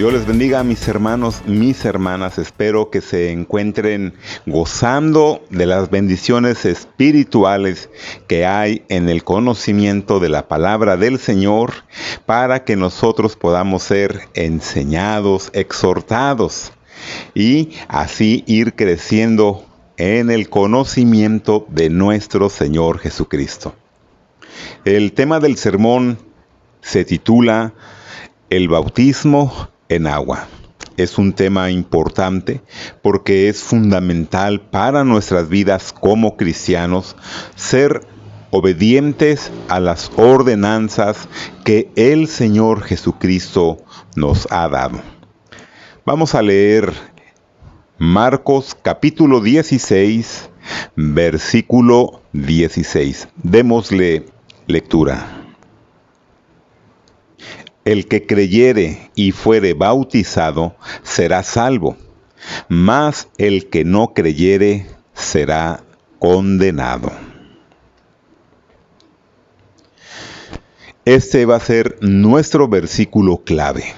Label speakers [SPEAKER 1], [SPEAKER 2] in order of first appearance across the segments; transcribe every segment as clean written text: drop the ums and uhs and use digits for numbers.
[SPEAKER 1] Dios les bendiga a mis hermanos, mis hermanas. Espero que se encuentren gozando de las bendiciones espirituales que hay en el conocimiento de la palabra del Señor para que nosotros podamos ser enseñados, exhortados y así ir creciendo en el conocimiento de nuestro Señor Jesucristo. El tema del sermón se titula El bautismo en agua. Es un tema importante porque es fundamental para nuestras vidas como cristianos ser obedientes a las ordenanzas que el Señor Jesucristo nos ha dado. Vamos a leer Marcos capítulo 16, versículo 16. Démosle lectura. El que creyere y fuere bautizado será salvo, mas el que no creyere será condenado. Este va a ser nuestro versículo clave.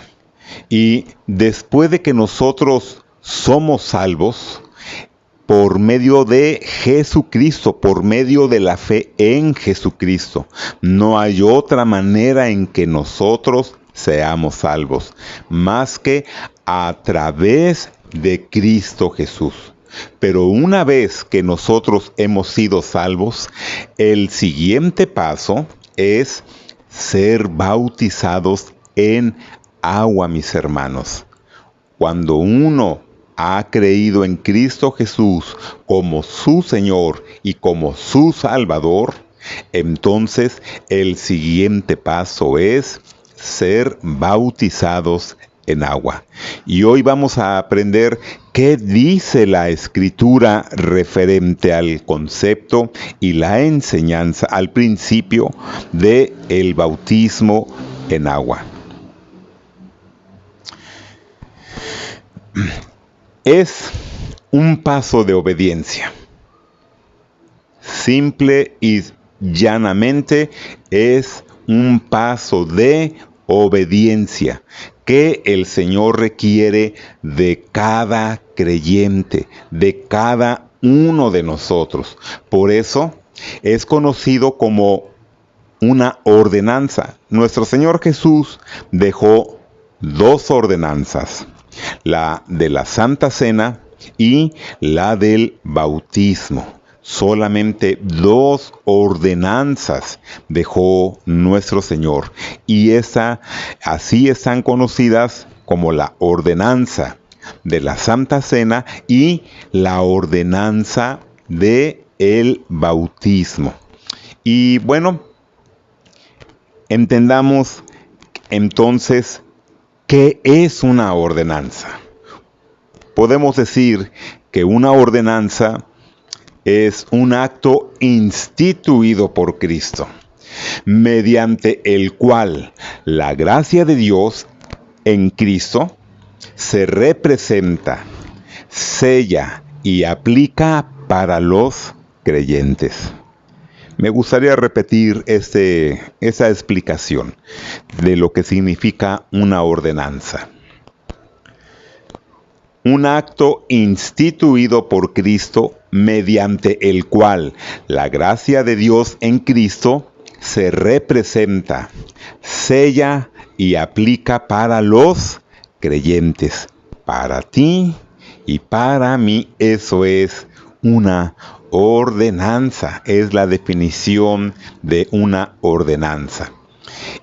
[SPEAKER 1] Y después de que nosotros somos salvos, por medio de Jesucristo, por medio de la fe en Jesucristo. No hay otra manera en que nosotros seamos salvos, más que a través de Cristo Jesús. Pero una vez que nosotros hemos sido salvos, el siguiente paso es ser bautizados en agua, mis hermanos. Cuando uno ha creído en Cristo Jesús como su Señor y como su Salvador, entonces el siguiente paso es ser bautizados en agua. Y hoy vamos a aprender qué dice la Escritura referente al concepto y la enseñanza al principio de el bautismo en agua. Es un paso de obediencia. Simple y llanamente es un paso de obediencia que el Señor requiere de cada creyente, de cada uno de nosotros. Por eso es conocido como una ordenanza. Nuestro Señor Jesús dejó dos ordenanzas: la de la Santa Cena y la del bautismo. Solamente dos ordenanzas dejó nuestro Señor. Y así están conocidas como la ordenanza de la Santa Cena y la ordenanza de el bautismo. Y bueno, entendamos entonces ¿qué es una ordenanza? Podemos decir que una ordenanza es un acto instituido por Cristo, mediante el cual la gracia de Dios en Cristo se representa, sella y aplica para los creyentes. Me gustaría repetir esa explicación de lo que significa una ordenanza. Un acto instituido por Cristo mediante el cual la gracia de Dios en Cristo se representa, sella y aplica para los creyentes. Para ti y para mí eso es una ordenanza, es la definición de una ordenanza.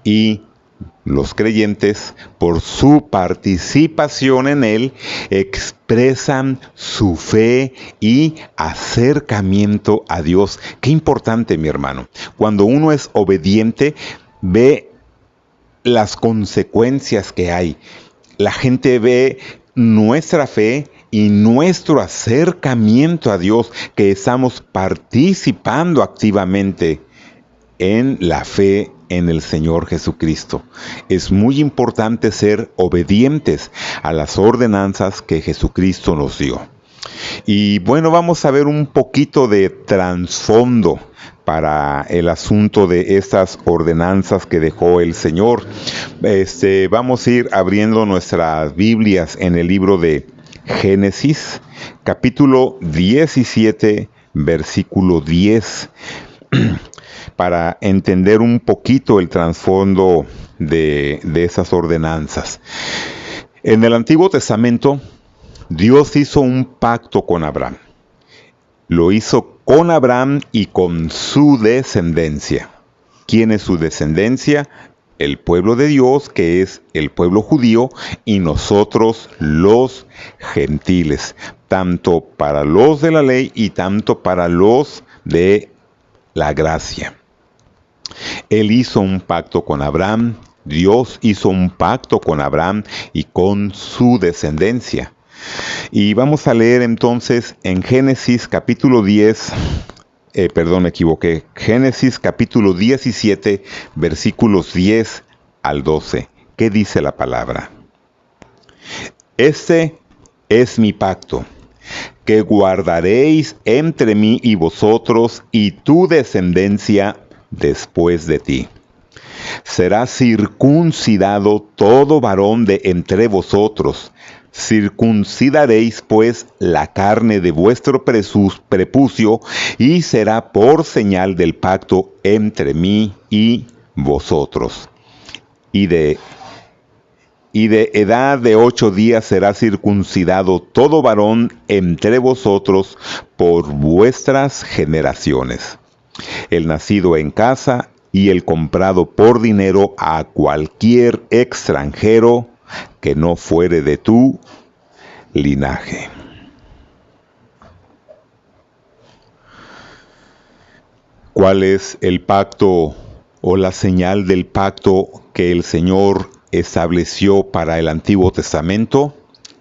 [SPEAKER 1] Y los creyentes, por su participación en él, expresan su fe y acercamiento a Dios. Qué importante, mi hermano. Cuando uno es obediente, ve las consecuencias que hay. La gente ve nuestra fe y nuestro acercamiento a Dios, que estamos participando activamente en la fe en el Señor Jesucristo. Es muy importante ser obedientes a las ordenanzas que Jesucristo nos dio. Y bueno, vamos a ver un poquito de trasfondo para el asunto de estas ordenanzas que dejó el Señor. Vamos a ir abriendo nuestras Biblias en el libro de Génesis, capítulo 17, versículo 10, para entender un poquito el trasfondo de esas ordenanzas. En el Antiguo Testamento, Dios hizo un pacto con Abraham. Lo hizo con Abraham y con su descendencia. ¿Quién es su descendencia? El pueblo de Dios, que es el pueblo judío, y nosotros los gentiles, tanto para los de la ley y tanto para los de la gracia. Él hizo un pacto con Abraham, Dios hizo un pacto con Abraham y con su descendencia. Y vamos a leer entonces en Génesis capítulo 10, Génesis capítulo 17, versículos 10 al 12. ¿Qué dice la palabra? Este es mi pacto, que guardaréis entre mí y vosotros y tu descendencia después de ti. Será circuncidado todo varón de entre vosotros. Circuncidaréis pues la carne de vuestro prepucio, y será por señal del pacto entre mí y vosotros. Y de edad de 8 días será circuncidado todo varón entre vosotros por vuestras generaciones. El nacido en casa y el comprado por dinero a cualquier extranjero que no fuere de tu linaje. ¿Cuál es el pacto o la señal del pacto que el Señor estableció para el Antiguo Testamento?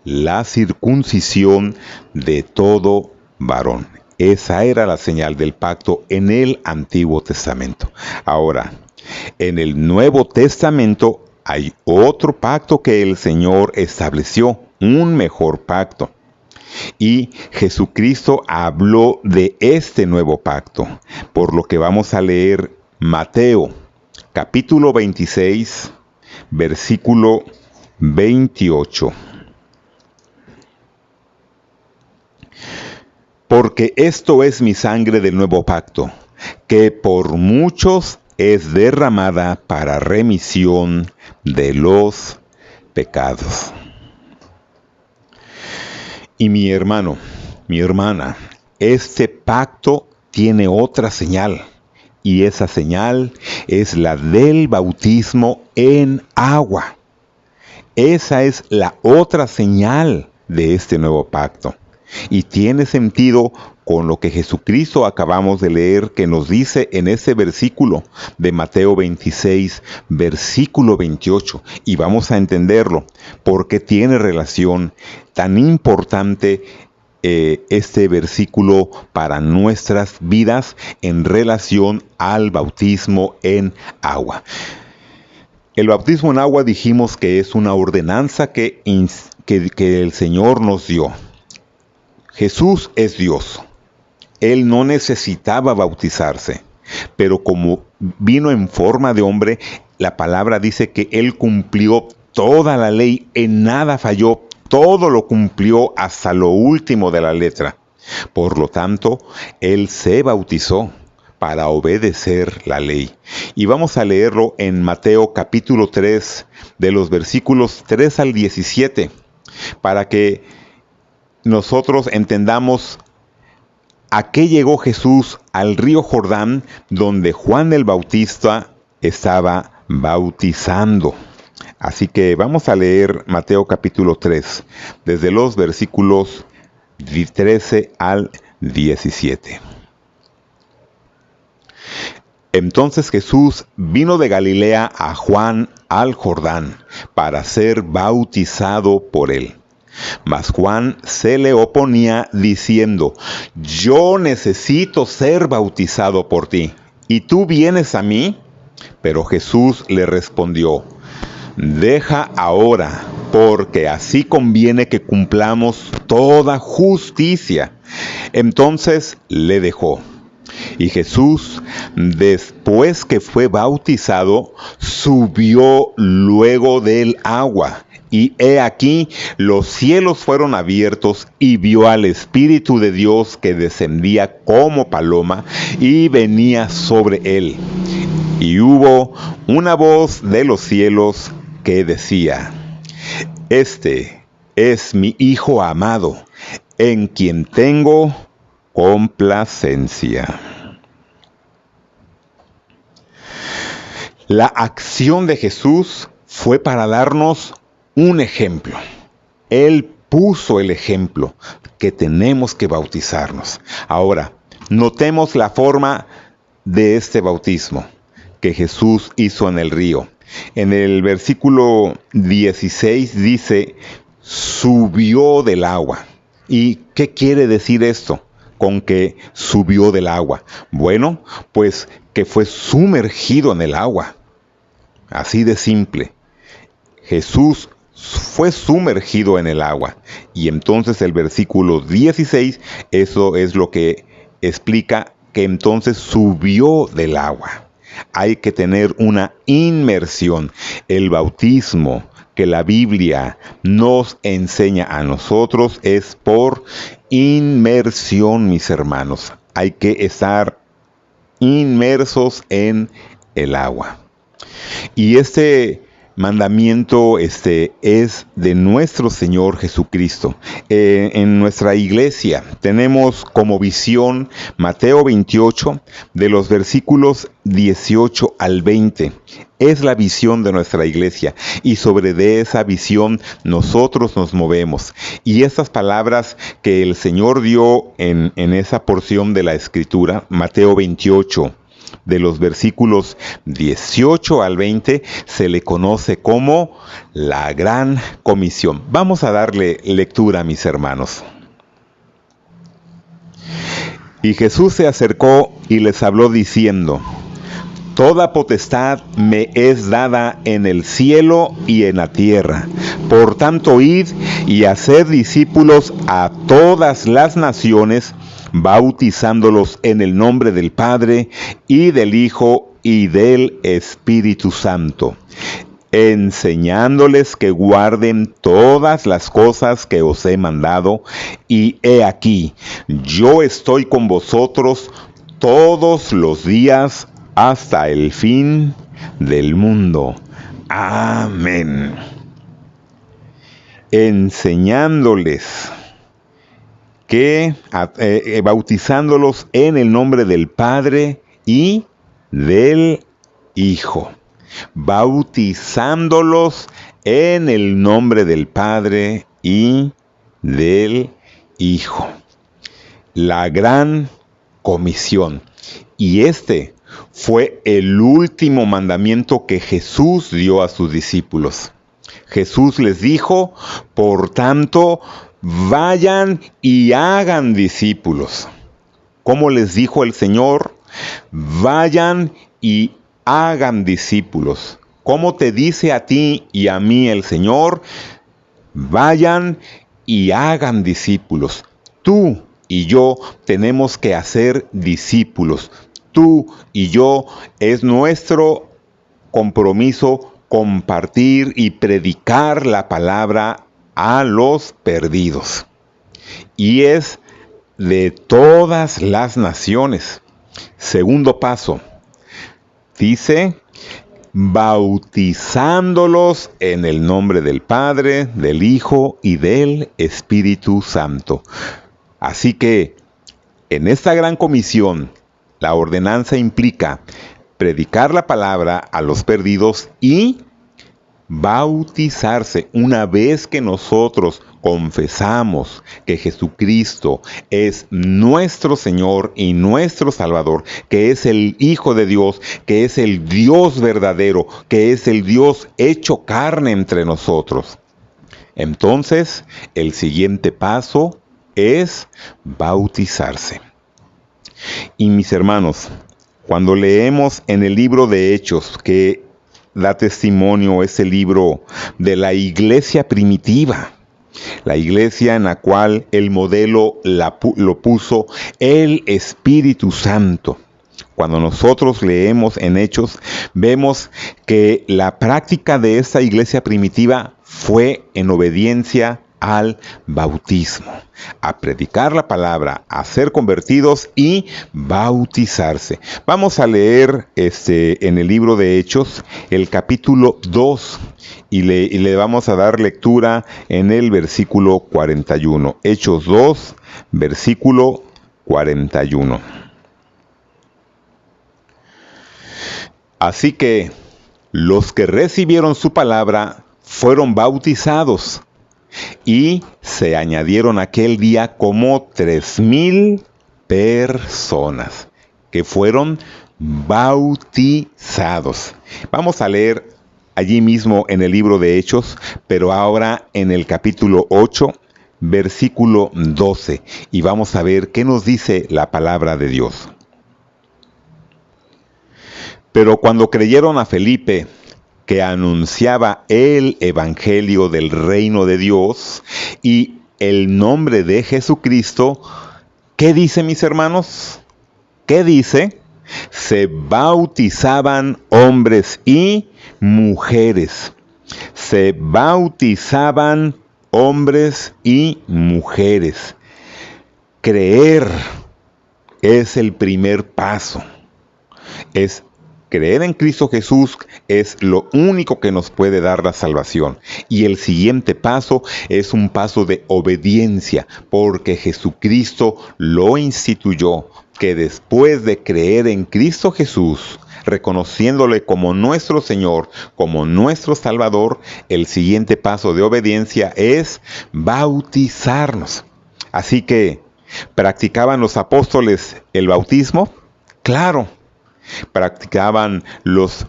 [SPEAKER 1] La circuncisión de todo varón. Esa era la señal del pacto en el Antiguo Testamento. Ahora, en el Nuevo Testamento hay otro pacto que el Señor estableció, un mejor pacto. Y Jesucristo habló de este nuevo pacto, por lo que vamos a leer Mateo, capítulo 26, versículo 28. Porque esto es mi sangre del nuevo pacto, que por muchos es derramada para remisión de los pecados. Y mi hermano, mi hermana, este pacto tiene otra señal, y esa señal es la del bautismo en agua. Esa es la otra señal de este nuevo pacto. Y tiene sentido con lo que Jesucristo acabamos de leer, que nos dice en ese versículo de Mateo 26, versículo 28. Y vamos a entenderlo, porque tiene relación tan importante este versículo para nuestras vidas en relación al bautismo en agua. El bautismo en agua dijimos que es una ordenanza que el Señor nos dio. Jesús es Dios. Él no necesitaba bautizarse, pero como vino en forma de hombre, la palabra dice que Él cumplió toda la ley, en nada falló, todo lo cumplió hasta lo último de la letra. Por lo tanto, Él se bautizó para obedecer la ley. Y vamos a leerlo en Mateo capítulo 3, de los versículos 3 al 17, para que nosotros entendamos a qué llegó Jesús al río Jordán, donde Juan el Bautista estaba bautizando. Así que vamos a leer Mateo capítulo 3, desde los versículos 13 al 17. Entonces Jesús vino de Galilea a Juan al Jordán para ser bautizado por él. Mas Juan se le oponía diciendo: yo necesito ser bautizado por ti, ¿y tú vienes a mí? Pero Jesús le respondió: deja ahora, porque así conviene que cumplamos toda justicia. Entonces le dejó. Y Jesús, después que fue bautizado, subió luego del agua. Y he aquí, los cielos fueron abiertos y vio al Espíritu de Dios que descendía como paloma y venía sobre él. Y hubo una voz de los cielos que decía: Este es mi Hijo amado, en quien tengo complacencia. La acción de Jesús fue para darnos un ejemplo. Él puso el ejemplo que tenemos que bautizarnos. Ahora, notemos la forma de este bautismo que Jesús hizo en el río. En el versículo 16 dice: subió del agua. ¿Y qué quiere decir esto con que subió del agua? Bueno, pues que fue sumergido en el agua. Así de simple. Jesús fue sumergido en el agua. Y entonces el versículo 16, eso es lo que explica que entonces subió del agua. Hay que tener una inmersión. El bautismo que la Biblia nos enseña a nosotros es por inmersión, mis hermanos. Hay que estar inmersos en el agua. Y este mandamiento es de nuestro Señor Jesucristo. En nuestra iglesia tenemos como visión Mateo 28, de los versículos 18 al 20. Es la visión de nuestra iglesia y sobre de esa visión nosotros nos movemos. Y estas palabras que el Señor dio en esa porción de la Escritura, Mateo 28, de los versículos 18 al 20, se le conoce como la Gran Comisión. Vamos a darle lectura, mis hermanos. Y Jesús se acercó y les habló diciendo: Toda potestad me es dada en el cielo y en la tierra. Por tanto, id y haced discípulos a todas las naciones, bautizándolos en el nombre del Padre, y del Hijo, y del Espíritu Santo, enseñándoles que guarden todas las cosas que os he mandado, y he aquí, yo estoy con vosotros todos los días hasta el fin del mundo. Amén. Enseñándoles que bautizándolos en el nombre del Padre y del Hijo. Bautizándolos en el nombre del Padre y del Hijo. La Gran Comisión. Y este fue el último mandamiento que Jesús dio a sus discípulos. Jesús les dijo: por tanto, vayan y hagan discípulos. ¿Cómo les dijo el Señor? Vayan y hagan discípulos. ¿Cómo te dice a ti y a mí el Señor? Vayan y hagan discípulos. Tú y yo tenemos que hacer discípulos. Tú y yo, es nuestro compromiso compartir y predicar la palabra a los perdidos. Y es de todas las naciones. Segundo paso, dice: bautizándolos en el nombre del Padre, del Hijo y del Espíritu Santo. Así que, en esta gran comisión, la ordenanza implica predicar la palabra a los perdidos y bautizarse. Una vez que nosotros confesamos que Jesucristo es nuestro Señor y nuestro Salvador, que es el Hijo de Dios, que es el Dios verdadero, que es el Dios hecho carne entre nosotros, entonces el siguiente paso es bautizarse. Y mis hermanos, cuando leemos en el libro de Hechos, que da testimonio, es el libro de la iglesia primitiva, la iglesia en la cual el modelo lo puso el Espíritu Santo. Cuando nosotros leemos en Hechos, vemos que la práctica de esta iglesia primitiva fue en obediencia al bautismo, a predicar la palabra, a ser convertidos y bautizarse. Vamos a leer en el libro de Hechos el capítulo 2 y le vamos a dar lectura en el versículo 41. Hechos 2, versículo 41. Así que los que recibieron su palabra fueron bautizados, y se añadieron aquel día como 3,000 personas que fueron bautizados. Vamos a leer allí mismo en el libro de Hechos, pero ahora en el capítulo 8, versículo 12, y vamos a ver qué nos dice la palabra de Dios. Pero cuando creyeron a Felipe, que anunciaba el evangelio del reino de Dios y el nombre de Jesucristo, ¿qué dice, mis hermanos? ¿Qué dice? Se bautizaban hombres y mujeres. Se bautizaban hombres y mujeres. Creer es el primer paso. Creer en Cristo Jesús es lo único que nos puede dar la salvación. Y el siguiente paso es un paso de obediencia, porque Jesucristo lo instituyó, que después de creer en Cristo Jesús, reconociéndole como nuestro Señor, como nuestro Salvador, el siguiente paso de obediencia es bautizarnos. Así que, ¿practicaban los apóstoles el bautismo? Claro. ¿Practicaban los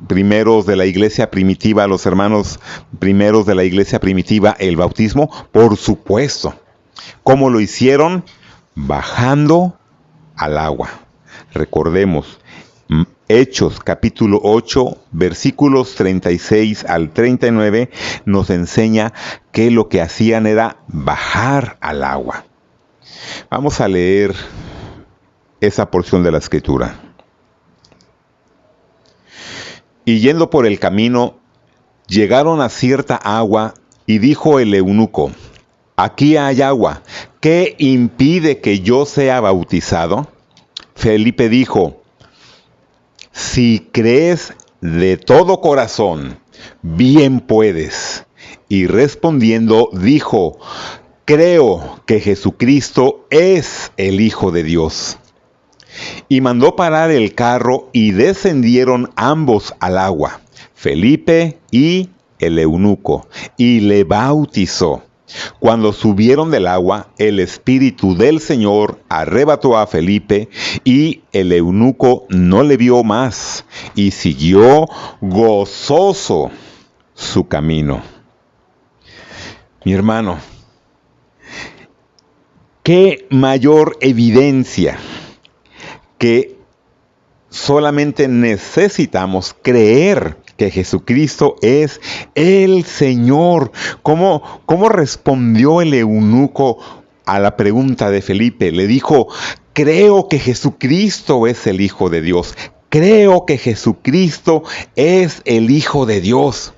[SPEAKER 1] primeros de la iglesia primitiva, los hermanos primeros de la iglesia primitiva, el bautismo? Por supuesto. ¿Cómo lo hicieron? Bajando al agua. Recordemos, Hechos capítulo 8, versículos 36 al 39, nos enseña que lo que hacían era bajar al agua. Vamos a leer esa porción de la Escritura. Y yendo por el camino, llegaron a cierta agua, y dijo el eunuco: aquí hay agua, ¿qué impide que yo sea bautizado? Felipe dijo: si crees de todo corazón, bien puedes. Y respondiendo dijo: creo que Jesucristo es el Hijo de Dios. Y mandó parar el carro, y descendieron ambos al agua, Felipe y el eunuco, y le bautizó. Cuando subieron del agua, el Espíritu del Señor arrebató a Felipe, y el eunuco no le vio más, y siguió gozoso su camino. Mi hermano, ¿qué mayor evidencia que solamente necesitamos creer que Jesucristo es el Señor? ¿Cómo respondió el eunuco a la pregunta de Felipe? Le dijo: creo que Jesucristo es el Hijo de Dios. Creo que Jesucristo es el Hijo de Dios.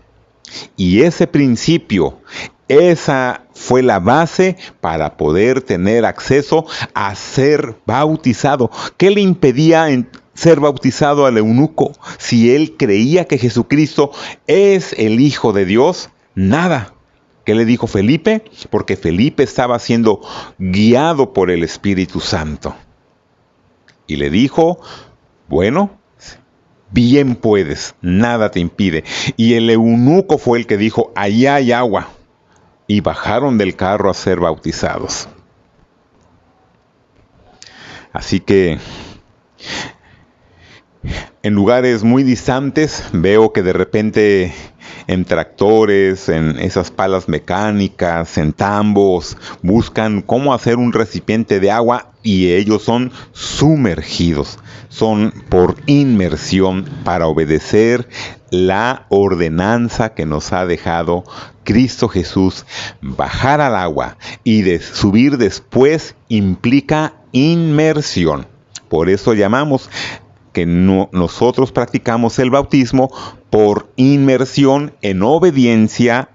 [SPEAKER 1] Y ese principio, esa fue la base para poder tener acceso a ser bautizado. ¿Qué le impedía ser bautizado al eunuco si él creía que Jesucristo es el Hijo de Dios? Nada. ¿Qué le dijo Felipe? Porque Felipe estaba siendo guiado por el Espíritu Santo. Y le dijo: bueno, bien puedes, nada te impide. Y el eunuco fue el que dijo: allá hay agua. Y bajaron del carro a ser bautizados. Así que en lugares muy distantes veo que de repente en tractores, en esas palas mecánicas, en tambos, buscan cómo hacer un recipiente de agua, y ellos son sumergidos, son por inmersión para obedecer la ordenanza que nos ha dejado Cristo Jesús. Bajar al agua y subir después implica inmersión. Por eso llamamos que nosotros practicamos el bautismo por inmersión en obediencia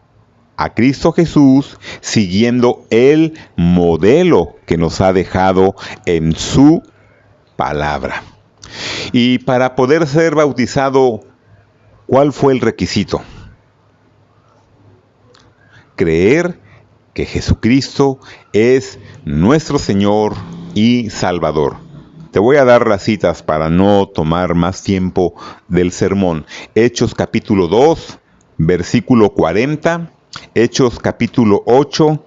[SPEAKER 1] a Cristo Jesús, siguiendo el modelo que nos ha dejado en su palabra. Y para poder ser bautizado, ¿cuál fue el requisito? Creer que Jesucristo es nuestro Señor y Salvador. Te voy a dar las citas para no tomar más tiempo del sermón. Hechos capítulo 2, versículo 40, Hechos capítulo 8,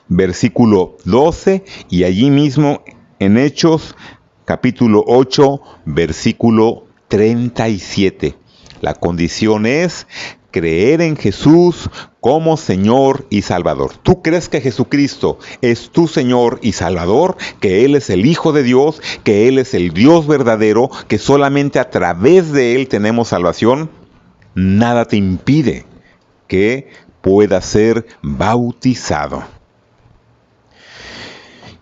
[SPEAKER 1] versículo 12, y allí mismo en Hechos capítulo 8, versículo 37. La condición es creer en Jesús como Señor y Salvador. ¿Tú crees que Jesucristo es tu Señor y Salvador? ¿Que Él es el Hijo de Dios? ¿Que Él es el Dios verdadero? ¿Que solamente a través de Él tenemos salvación? Nada te impide que puedas ser bautizado.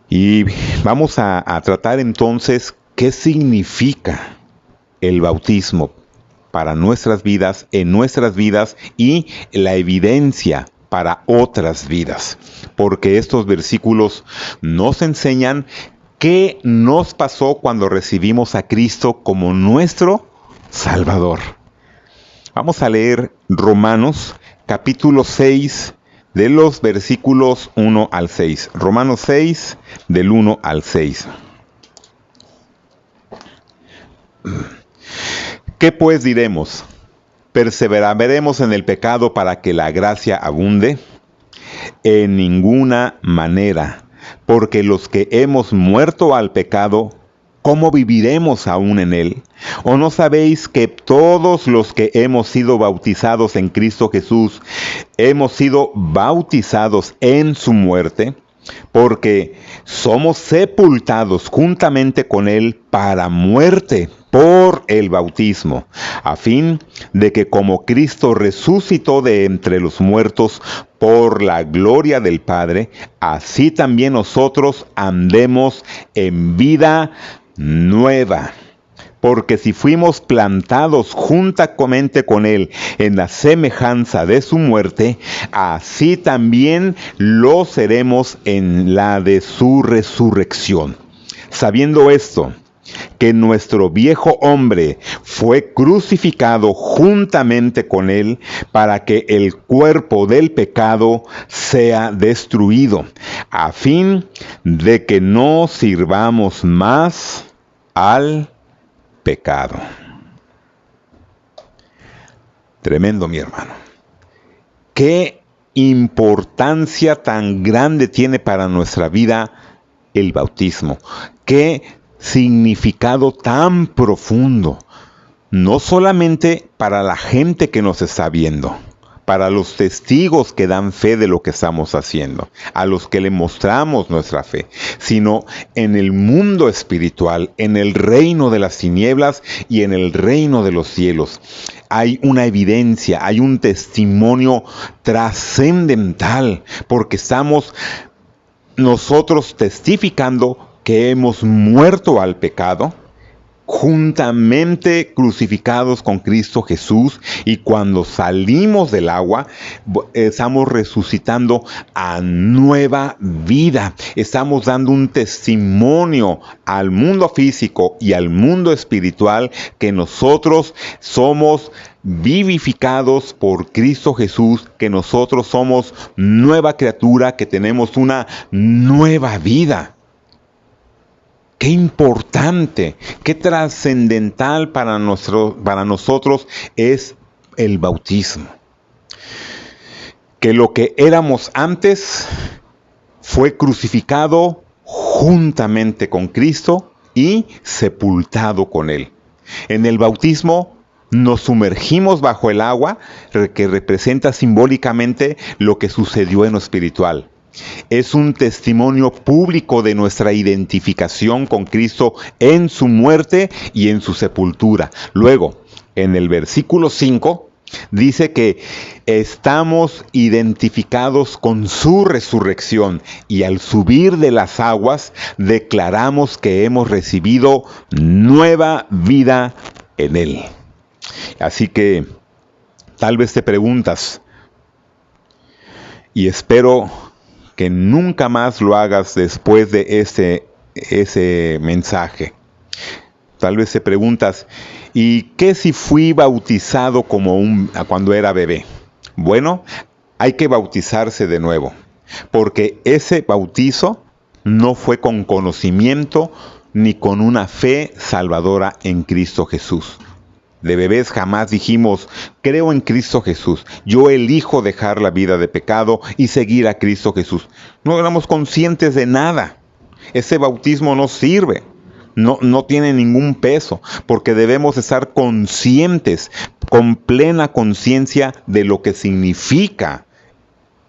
[SPEAKER 1] Y vamos a tratar entonces qué significa el bautismo para nuestras vidas, en nuestras vidas, y la evidencia para otras vidas. Porque estos versículos nos enseñan qué nos pasó cuando recibimos a Cristo como nuestro Salvador. Vamos a leer Romanos capítulo 6, de los versículos 1 al 6. Romanos 6, del 1 al 6. ¿Qué pues diremos? ¿Perseveraremos en el pecado para que la gracia abunde? En ninguna manera, porque los que hemos muerto al pecado, ¿cómo viviremos aún en él? ¿O no sabéis que todos los que hemos sido bautizados en Cristo Jesús, hemos sido bautizados en su muerte? Porque somos sepultados juntamente con él para muerte por el bautismo, a fin de que como Cristo resucitó de entre los muertos por la gloria del Padre, así también nosotros andemos en vida nueva. Porque si fuimos plantados juntamente con Él en la semejanza de su muerte, así también lo seremos en la de su resurrección. Sabiendo esto, que nuestro viejo hombre fue crucificado juntamente con Él para que el cuerpo del pecado sea destruido, a fin de que no sirvamos más al pecado. Tremendo, mi hermano. Qué importancia tan grande tiene para nuestra vida el bautismo. Qué significado tan profundo. No solamente para la gente que nos está viendo, para los testigos que dan fe de lo que estamos haciendo, a los que le mostramos nuestra fe, sino en el mundo espiritual, en el reino de las tinieblas y en el reino de los cielos. Hay una evidencia, hay un testimonio trascendental, porque estamos nosotros testificando que hemos muerto al pecado, juntamente crucificados con Cristo Jesús, y cuando salimos del agua estamos resucitando a nueva vida. Estamos dando un testimonio al mundo físico y al mundo espiritual que nosotros somos vivificados por Cristo Jesús, que nosotros somos nueva criatura, que tenemos una nueva vida. Qué importante, qué trascendental para nosotros es el bautismo. Que lo que éramos antes fue crucificado juntamente con Cristo y sepultado con Él. En el bautismo nos sumergimos bajo el agua, que representa simbólicamente lo que sucedió en lo espiritual. Es un testimonio público de nuestra identificación con Cristo en su muerte y en su sepultura. Luego, en el versículo 5, Dice que estamos identificados con su resurrección y al subir de las aguas declaramos que hemos recibido nueva vida en Él. Así que tal vez te preguntas, y espero que nunca más lo hagas después de ese mensaje. Tal vez te preguntas, ¿y qué si fui bautizado cuando era bebé? Bueno, hay que bautizarse de nuevo, porque ese bautizo no fue con conocimiento ni con una fe salvadora en Cristo Jesús. De bebés jamás dijimos, creo en Cristo Jesús, yo elijo dejar la vida de pecado y seguir a Cristo Jesús. No éramos conscientes de nada. Ese bautismo no sirve. No tiene ningún peso, porque debemos estar conscientes, con plena conciencia de lo que significa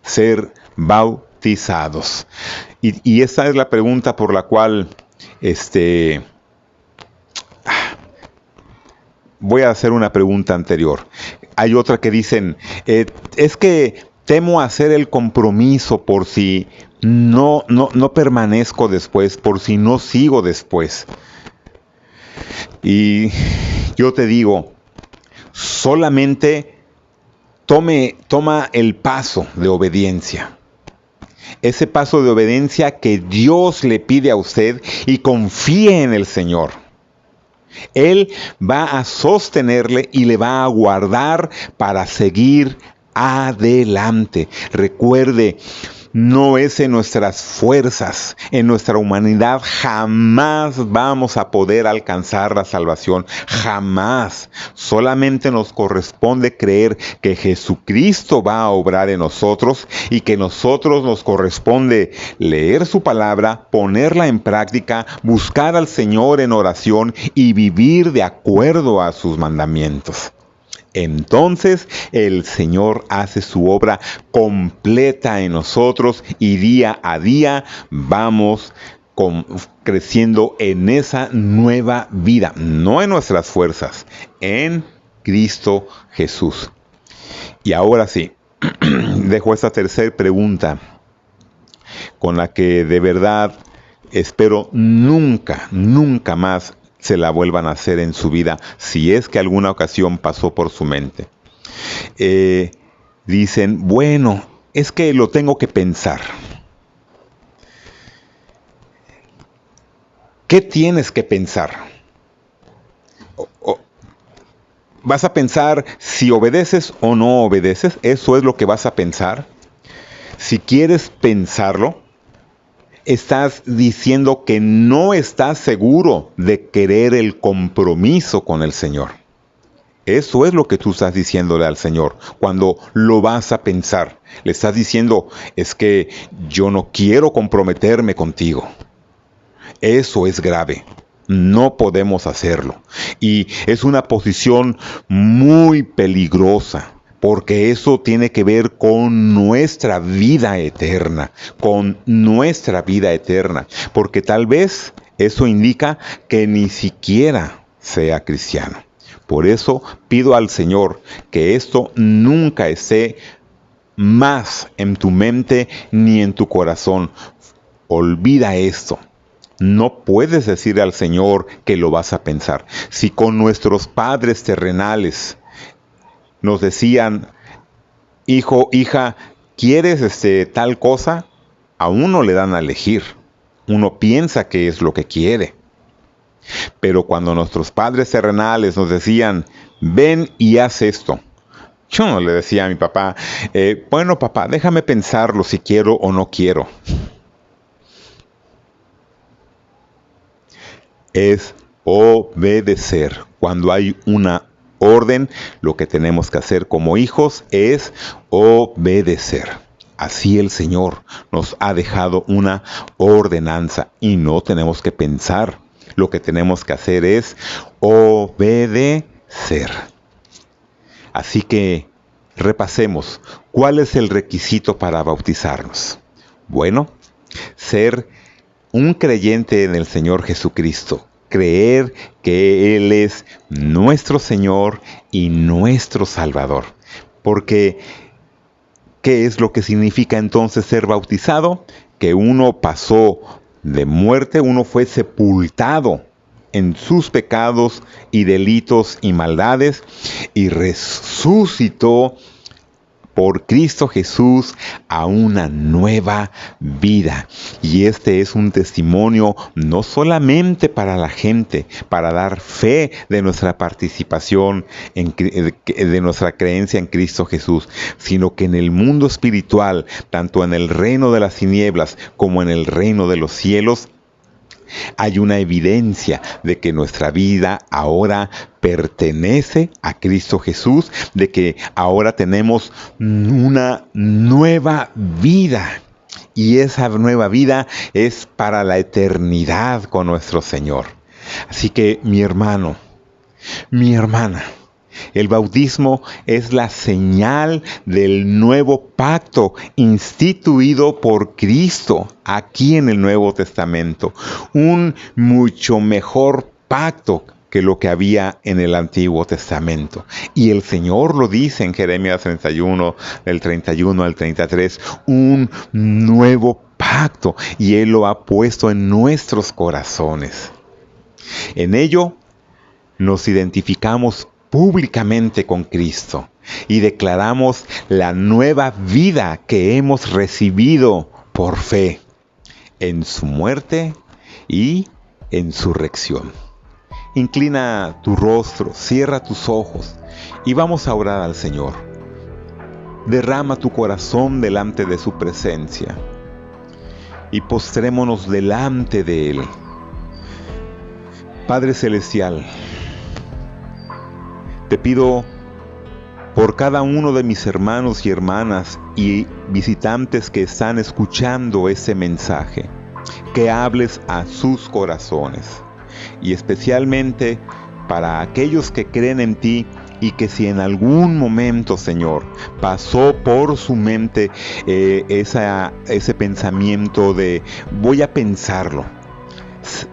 [SPEAKER 1] ser bautizados. Y esa es la pregunta por la cual voy a hacer una pregunta anterior. Hay otra que dicen, es que temo hacer el compromiso por si no permanezco después, por si no sigo después. Y yo te digo, solamente toma el paso de obediencia. Ese paso de obediencia que Dios le pide a usted y confíe en el Señor. Él va a sostenerle y le va a guardar para seguir adelante. Recuerde, no es en nuestras fuerzas, en nuestra humanidad, jamás vamos a poder alcanzar la salvación, jamás. Solamente nos corresponde creer que Jesucristo va a obrar en nosotros y que nosotros nos corresponde leer su palabra, ponerla en práctica, buscar al Señor en oración y vivir de acuerdo a sus mandamientos. Entonces el Señor hace su obra completa en nosotros y día a día vamos creciendo en esa nueva vida, no en nuestras fuerzas, en Cristo Jesús. Y ahora sí, dejo esta tercera pregunta con la que de verdad espero nunca más se la vuelvan a hacer en su vida, si es que alguna ocasión pasó por su mente. Dicen, bueno, es que lo tengo que pensar. ¿Qué tienes que pensar? ¿Vas a pensar si obedeces o no obedeces? ¿Eso es lo que vas a pensar? Si quieres pensarlo, estás diciendo que no estás seguro de querer el compromiso con el Señor. Eso es lo que tú estás diciéndole al Señor cuando lo vas a pensar. Le estás diciendo, es que yo no quiero comprometerme contigo. Eso es grave. No podemos hacerlo. Y es una posición muy peligrosa, porque eso tiene que ver con nuestra vida eterna, porque tal vez eso indica que ni siquiera sea cristiano. Por eso pido al Señor que esto nunca esté más en tu mente ni en tu corazón. Olvida esto. No puedes decirle al Señor que lo vas a pensar. Si con nuestros padres terrenales nos decían, hijo, hija, ¿quieres tal cosa? A uno le dan a elegir. Uno piensa que es lo que quiere. Pero cuando nuestros padres terrenales nos decían, ven y haz esto, yo no le decía a mi papá, bueno papá, déjame pensarlo si quiero o no quiero. Es obedecer. Cuando hay una orden, lo que tenemos que hacer como hijos es obedecer. Así el Señor nos ha dejado una ordenanza y no tenemos que pensar. Lo que tenemos que hacer es obedecer. Así que repasemos. ¿Cuál es el requisito para bautizarnos? Bueno, ser un creyente en el Señor Jesucristo. creer que Él es nuestro Señor y nuestro Salvador. Porque, ¿qué es lo que significa entonces ser bautizado? Que uno pasó de muerte, uno fue sepultado en sus pecados y delitos y maldades y resucitó por Cristo Jesús a una nueva vida. Y este es un testimonio no solamente para la gente, para dar fe de nuestra participación, de nuestra creencia en Cristo Jesús, sino que en el mundo espiritual, tanto en el reino de las tinieblas como en el reino de los cielos, hay una evidencia de que nuestra vida ahora pertenece a Cristo Jesús, de que ahora tenemos una nueva vida. Y esa nueva vida es para la eternidad con nuestro Señor. Así que mi hermano, mi hermana, el bautismo es la señal del nuevo pacto instituido por Cristo aquí en el Nuevo Testamento. Un mucho mejor pacto que lo que había en el Antiguo Testamento. Y el Señor lo dice en Jeremías 31, del 31 al 33, un nuevo pacto. Y Él lo ha puesto en nuestros corazones. En ello nos identificamos públicamente con Cristo y declaramos la nueva vida que hemos recibido por fe en su muerte y en su resurrección. Inclina tu rostro, cierra tus ojos y vamos a orar al Señor. Derrama tu corazón delante de su presencia y postrémonos delante de Él. Padre Celestial, te pido por cada uno de mis hermanos y hermanas y visitantes que están escuchando ese mensaje, que hables a sus corazones. Y especialmente para aquellos que creen en ti y que si en algún momento, Señor, pasó por su mente ese pensamiento de voy a pensarlo,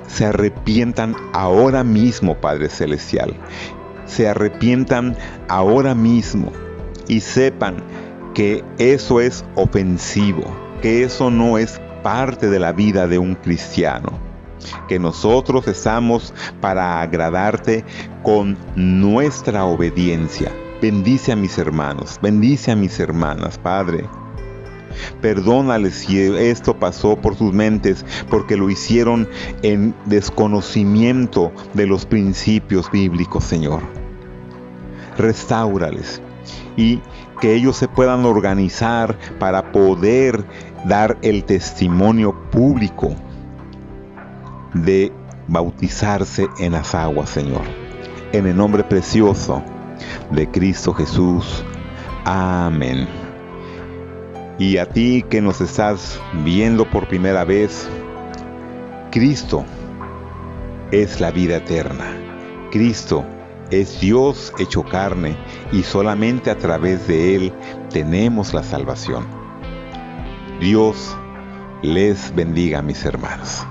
[SPEAKER 1] se arrepientan ahora mismo, Padre Celestial. Se arrepientan ahora mismo y sepan que eso es ofensivo, que eso no es parte de la vida de un cristiano, que nosotros estamos para agradarte con nuestra obediencia. Bendice a mis hermanos, bendice a mis hermanas, Padre. Perdónales si esto pasó por sus mentes porque lo hicieron en desconocimiento de los principios bíblicos, Señor. Restáurales y que ellos se puedan organizar para poder dar el testimonio público de bautizarse en las aguas, Señor. En el nombre precioso de Cristo Jesús. Amén. Y a ti que nos estás viendo por primera vez, Cristo es la vida eterna. Cristo es Dios hecho carne y solamente a través de Él tenemos la salvación. Dios les bendiga, mis hermanos.